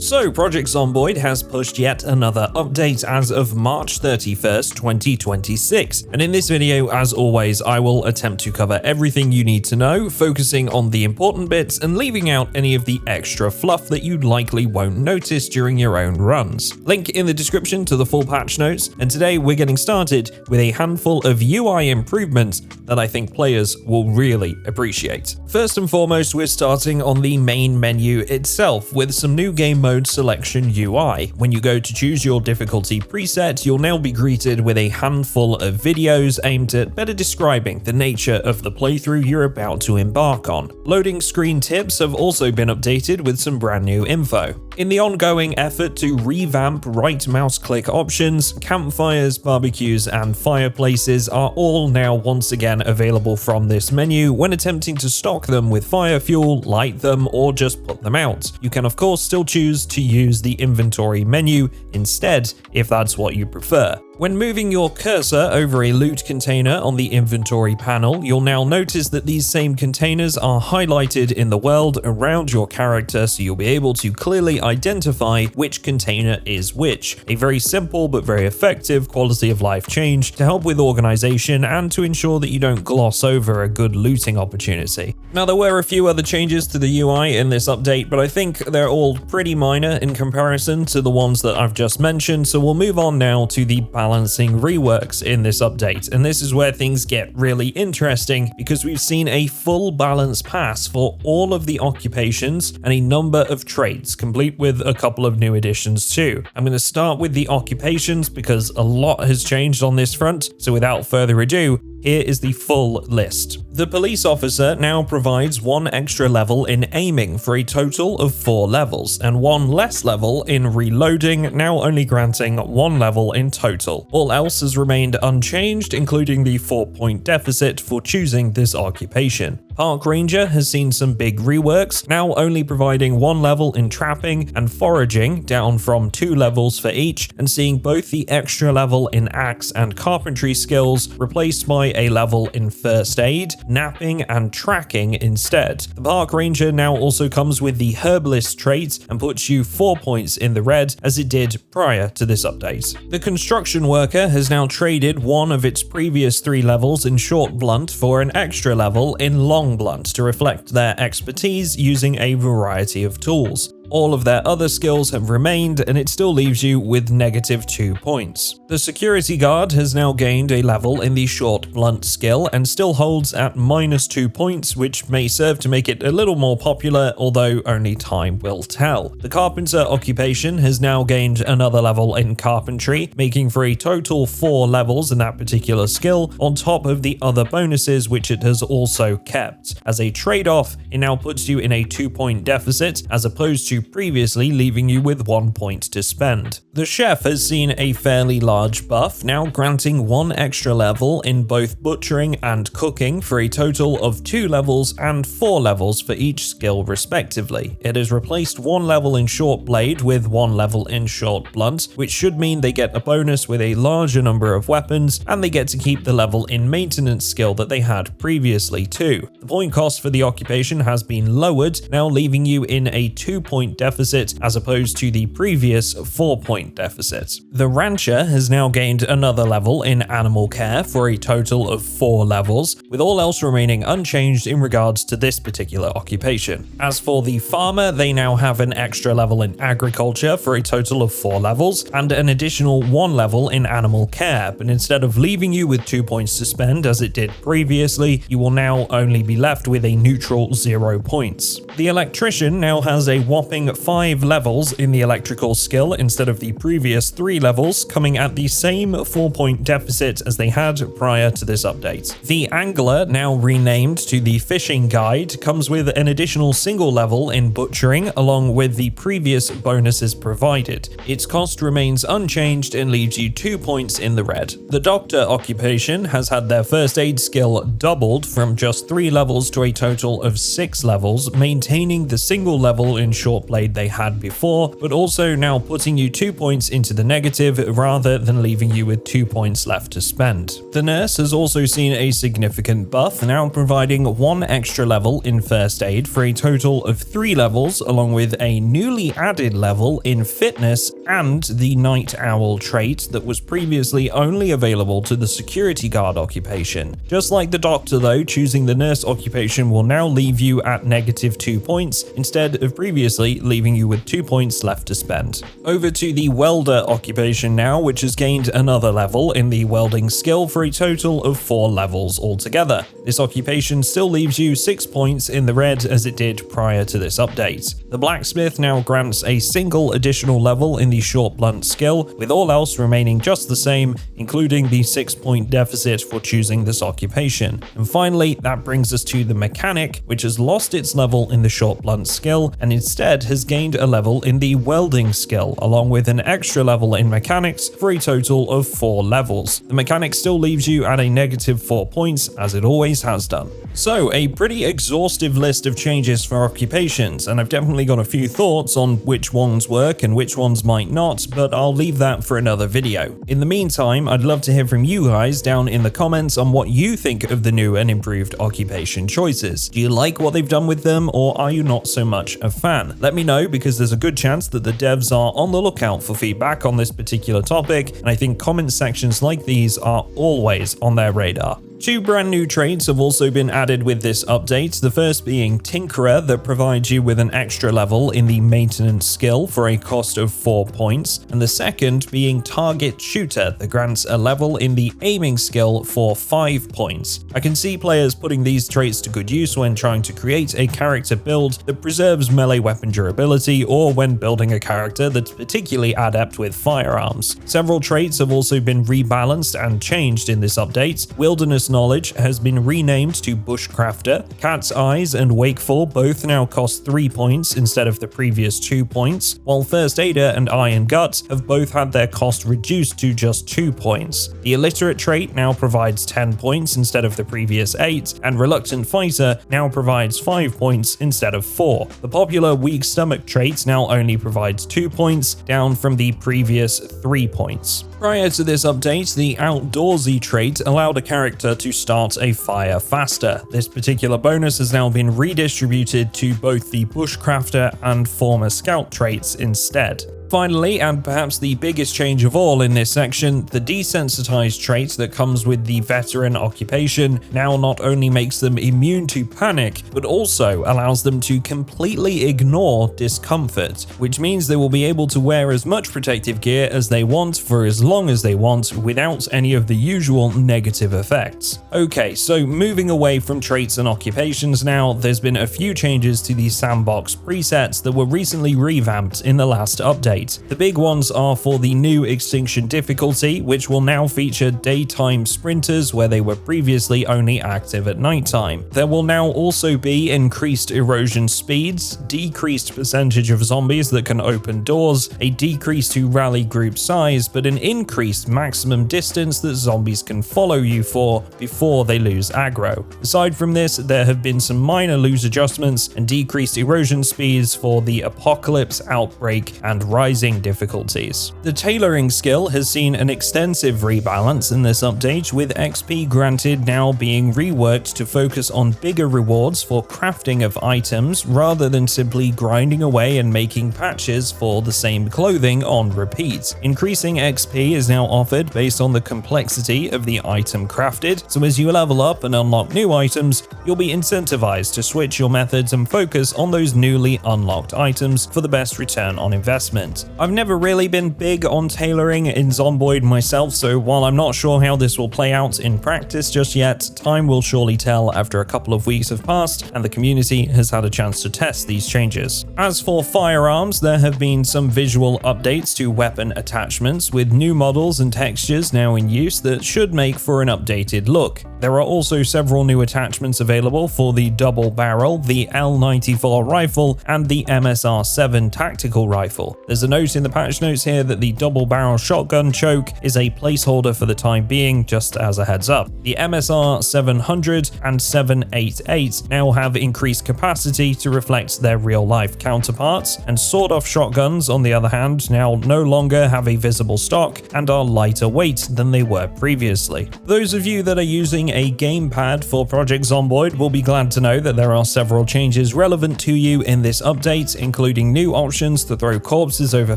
So, Project Zomboid has pushed yet another update as of March 31st, 2026. And in this video, as always, I will attempt to cover everything you need to know, focusing on the important bits and leaving out any of the extra fluff that you likely won't notice during your own runs. Link in the description to the full patch notes, and today we're getting started with a handful of UI improvements that I think players will really appreciate. First and foremost, we're starting on the main menu itself with some new game mode selection UI. When you go to choose your difficulty preset, you'll now be greeted with a handful of videos aimed at better describing the nature of the playthrough you're about to embark on. Loading screen tips have also been updated with some brand new info. In the ongoing effort to revamp right mouse click options, campfires, barbecues, and fireplaces are all now once again available from this menu when attempting to stock them with fire fuel, light them, or just put them out. You can of course still choose to use the inventory menu instead if that's what you prefer. When moving your cursor over a loot container on the inventory panel, you'll now notice that these same containers are highlighted in the world around your character, so you'll be able to clearly identify which container is which. A very simple but very effective quality of life change to help with organization and to ensure that you don't gloss over a good looting opportunity. Now, there were a few other changes to the UI in this update, but I think they're all pretty minor in comparison to the ones that I've just mentioned, so we'll move on now to the balancing reworks in this update, and this is where things get really interesting because we've seen a full balance pass for all of the occupations and a number of traits, complete with a couple of new additions too. I'm going to start with the occupations because a lot has changed on this front, so without further ado, here is the full list. The police officer now provides one extra level in aiming for a total of 4 levels, and one less level in reloading, now only granting 1 level in total. All else has remained unchanged, including the 4-point deficit for choosing this occupation. Park Ranger has seen some big reworks, now only providing 1 level in trapping and foraging, down from 2 levels for each, and seeing both the extra level in axe and carpentry skills replaced by a level in first aid, napping, and tracking instead. The Park Ranger now also comes with the herbalist trait and puts you 4 points in the red as it did prior to this update. The construction worker has now traded one of its previous 3 levels in short blunt for an extra level in long blunt to reflect their expertise using a variety of tools. All of their other skills have remained, and it still leaves you with -2 points. The security guard has now gained a level in the short blunt skill and still holds at -2 points, which may serve to make it a little more popular, although only time will tell. The carpenter occupation has now gained another level in carpentry, making for a total 4 levels in that particular skill, on top of the other bonuses which it has also kept. As a trade-off, it now puts you in a 2-point deficit, as opposed to previously leaving you with 1 point to spend. The chef has seen a fairly large buff, now granting 1 extra level in both butchering and cooking for a total of 2 levels and 4 levels for each skill respectively. It has replaced 1 level in short blade with 1 level in short blunt, which should mean they get a bonus with a larger number of weapons, and they get to keep the level in maintenance skill that they had previously too. The point cost for the occupation has been lowered, now leaving you in a 2-point deficit as opposed to the previous 4-point deficit. The rancher has now gained another level in animal care for a total of 4 levels, with all else remaining unchanged in regards to this particular occupation. As for the farmer, they now have an extra level in agriculture for a total of 4 levels and an additional 1 level in animal care, but instead of leaving you with 2 points to spend as it did previously, you will now only be left with a neutral 0 points. The electrician now has a whopping 5 levels in the electrical skill instead of the previous 3 levels, coming at the same 4-point deficit as they had prior to this update. The angler, now renamed to the fishing guide, comes with an additional single level in butchering along with the previous bonuses provided. Its cost remains unchanged and leaves you 2 points in the red. The doctor occupation has had their first aid skill doubled from just 3 levels to a total of 6 levels, maintaining the single level in short short blade they had before, but also now putting you 2 points into the negative rather than leaving you with 2 points left to spend. The nurse has also seen a significant buff, now providing 1 extra level in first aid for a total of 3 levels, along with a newly added level in fitness and the night owl trait that was previously only available to the security guard occupation. Just like the doctor though, choosing the nurse occupation will now leave you at negative 2 points instead of previously leaving you with 2 points left to spend. Over to the welder occupation now, which has gained another level in the welding skill for a total of 4 levels altogether. This occupation still leaves you 6 points in the red as it did prior to this update. The blacksmith now grants a single additional level in the short blunt skill, with all else remaining just the same, including the 6-point deficit for choosing this occupation. And finally, that brings us to the mechanic, which has lost its level in the short blunt skill and instead has gained a level in the welding skill, along with an extra level in mechanics for a total of 4 levels. The mechanic still leaves you at a negative 4 points, as it always has done. So, a pretty exhaustive list of changes for occupations, and I've definitely got a few thoughts on which ones work and which ones might not, but I'll leave that for another video. In the meantime, I'd love to hear from you guys down in the comments on what you think of the new and improved occupation choices. Do you like what they've done with them, or are you not so much a fan? Let me know, because there's a good chance that the devs are on the lookout for feedback on this particular topic, and I think comment sections like these are always on their radar. 2 brand new traits have also been added with this update, the first being Tinkerer, that provides you with an extra level in the maintenance skill for a cost of 4 points, and the second being Target Shooter, that grants a level in the aiming skill for 5 points. I can see players putting these traits to good use when trying to create a character build that preserves melee weapon durability, or when building a character that's particularly adept with firearms. Several traits have also been rebalanced and changed in this update. Wilderness Knowledge has been renamed to Bushcrafter. Cat's Eyes and Wakeful both now cost 3 points instead of the previous 2 points, while First Aider and Iron Gut have both had their cost reduced to just 2 points. The Illiterate trait now provides 10 points instead of the previous 8, and Reluctant Fighter now provides 5 points instead of 4. The popular Weak Stomach trait now only provides 2 points, down from the previous 3 points. Prior to this update, the Outdoorsy trait allowed a character to start a fire faster. This particular bonus has now been redistributed to both the Bushcrafter and former Scout traits instead. Finally, and perhaps the biggest change of all in this section, the Desensitized trait that comes with the Veteran occupation now not only makes them immune to panic, but also allows them to completely ignore discomfort, which means they will be able to wear as much protective gear as they want for as long as they want without any of the usual negative effects. Okay, so moving away from traits and occupations now, there's been a few changes to the sandbox presets that were recently revamped in the last update. The big ones are for the new Extinction difficulty, which will now feature daytime sprinters where they were previously only active at nighttime. There will now also be increased erosion speeds, decreased percentage of zombies that can open doors, a decrease to rally group size, but an increased maximum distance that zombies can follow you for before they lose aggro. Aside from this, there have been some minor lose adjustments and decreased erosion speeds for the Apocalypse, Outbreak, and Rising difficulties. The tailoring skill has seen an extensive rebalance in this update, with XP granted now being reworked to focus on bigger rewards for crafting of items rather than simply grinding away and making patches for the same clothing on repeat. Increasing XP is now offered based on the complexity of the item crafted, so as you level up and unlock new items, you'll be incentivized to switch your methods and focus on those newly unlocked items for the best return on investment. I've never really been big on tailoring in Zomboid myself, so while I'm not sure how this will play out in practice just yet, time will surely tell after a couple of weeks have passed and the community has had a chance to test these changes. As for firearms, there have been some visual updates to weapon attachments, with new models and textures now in use that should make for an updated look. There are also several new attachments available for the double barrel, the L94 rifle, and the MSR7 tactical rifle. There's a note in the patch notes here that the double barrel shotgun choke is a placeholder for the time being, just as a heads up. The MSR 700 and 788 now have increased capacity to reflect their real-life counterparts, and sawed-off shotguns, on the other hand, now no longer have a visible stock and are lighter weight than they were previously. Those of you that are using a gamepad for Project Zomboid will be glad to know that there are several changes relevant to you in this update, including new options to throw corpses over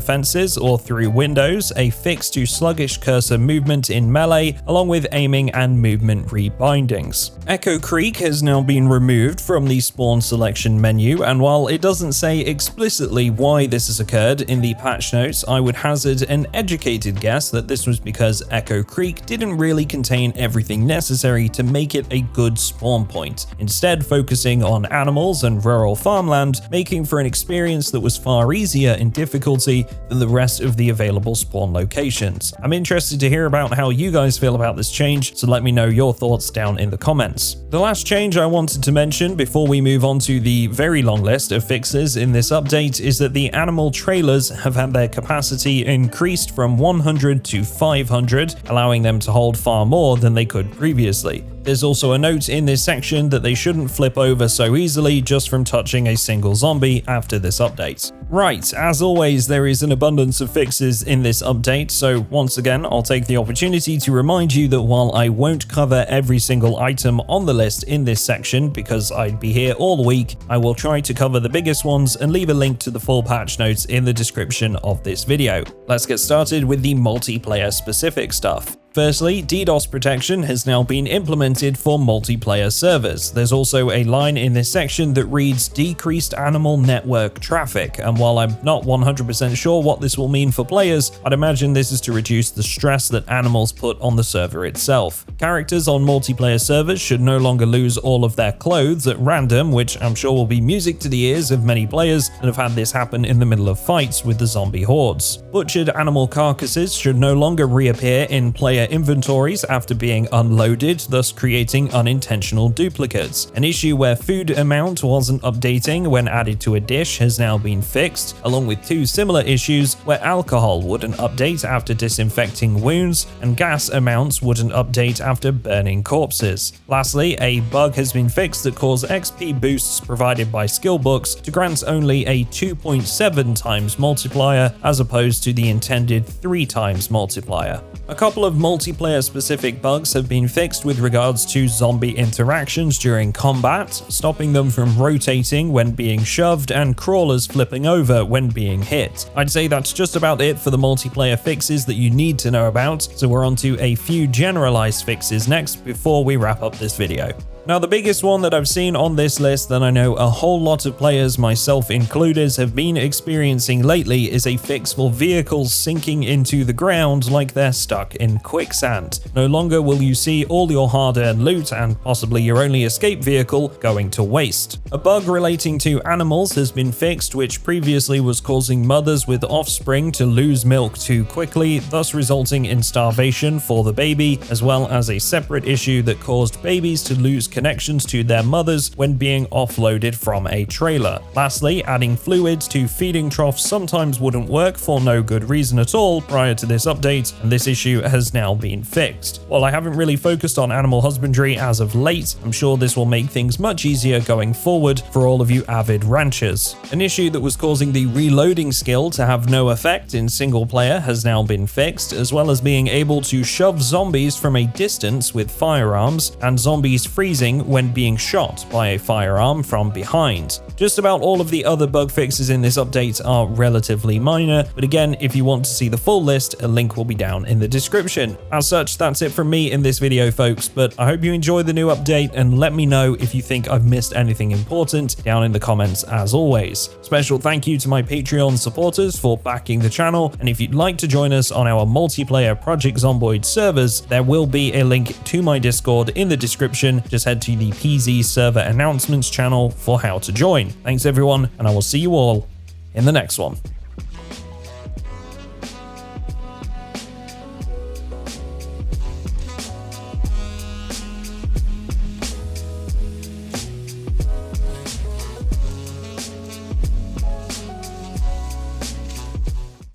fences or through windows, a fix to sluggish cursor movement in melee, along with aiming and movement rebindings. Echo Creek has now been removed from the spawn selection menu, and while it doesn't say explicitly why this has occurred in the patch notes, I would hazard an educated guess that this was because Echo Creek didn't really contain everything necessary to make it a good spawn point, instead focusing on animals and rural farmland, making for an experience that was far easier in difficulty than the rest of the available spawn locations. I'm interested to hear about how you guys feel about this change, so let me know your thoughts down in the comments. The last change I wanted to mention before we move on to the very long list of fixes in this update is that the animal trailers have had their capacity increased from 100 to 500, allowing them to hold far more than they could previously. There's also a note in this section that they shouldn't flip over so easily just from touching a single zombie after this update. Right, as always, there is an abundance of fixes in this update, so once again, I'll take the opportunity to remind you that while I won't cover every single item on the list in this section because I'd be here all week, I will try to cover the biggest ones and leave a link to the full patch notes in the description of this video. Let's get started with the multiplayer specific stuff. Firstly, DDoS protection has now been implemented for multiplayer servers. There's also a line in this section that reads decreased animal network traffic, and while I'm not 100% sure what this will mean for players, I'd imagine this is to reduce the stress that animals put on the server itself. Characters on multiplayer servers should no longer lose all of their clothes at random, which I'm sure will be music to the ears of many players that have had this happen in the middle of fights with the zombie hordes. Butchered animal carcasses should no longer reappear in player inventories after being unloaded, thus creating unintentional duplicates. An issue where food amount wasn't updating when added to a dish has now been fixed, along with two similar issues where alcohol wouldn't update after disinfecting wounds and gas amounts wouldn't update after burning corpses. Lastly, a bug has been fixed that caused XP boosts provided by skill books to grant only a 2.7 times multiplier as opposed to the intended 3 times multiplier. A couple of multiplayer specific bugs have been fixed with regards to zombie interactions during combat, stopping them from rotating when being shoved and crawlers flipping over when being hit. I'd say that's just about it for the multiplayer fixes that you need to know about, so we're on to a few generalized fixes next before we wrap up this video. Now, the biggest one that I've seen on this list that I know a whole lot of players, myself included, have been experiencing lately is a fix for vehicles sinking into the ground like they're stuck in quicksand. No longer will you see all your hard-earned loot and possibly your only escape vehicle going to waste. A bug relating to animals has been fixed, which previously was causing mothers with offspring to lose milk too quickly, thus resulting in starvation for the baby, as well as a separate issue that caused babies to lose connections to their mothers when being offloaded from a trailer. Lastly, adding fluids to feeding troughs sometimes wouldn't work for no good reason at all prior to this update, and this issue has now been fixed. While I haven't really focused on animal husbandry as of late, I'm sure this will make things much easier going forward for all of you avid ranchers. An issue that was causing the reloading skill to have no effect in single player has now been fixed, as well as being able to shove zombies from a distance with firearms and zombies freezing when being shot by a firearm from behind. Just about all of the other bug fixes in this update are relatively minor, but again, if you want to see the full list, a link will be down in the description. As such, that's it from me in this video, folks, but I hope you enjoy the new update and let me know if you think I've missed anything important down in the comments as always. Special thank you to my Patreon supporters for backing the channel, and if you'd like to join us on our multiplayer Project Zomboid servers, there will be a link to my Discord in the description. Just head to the PZ server announcements channel for how to join. Thanks everyone, and I will see you all in the next one.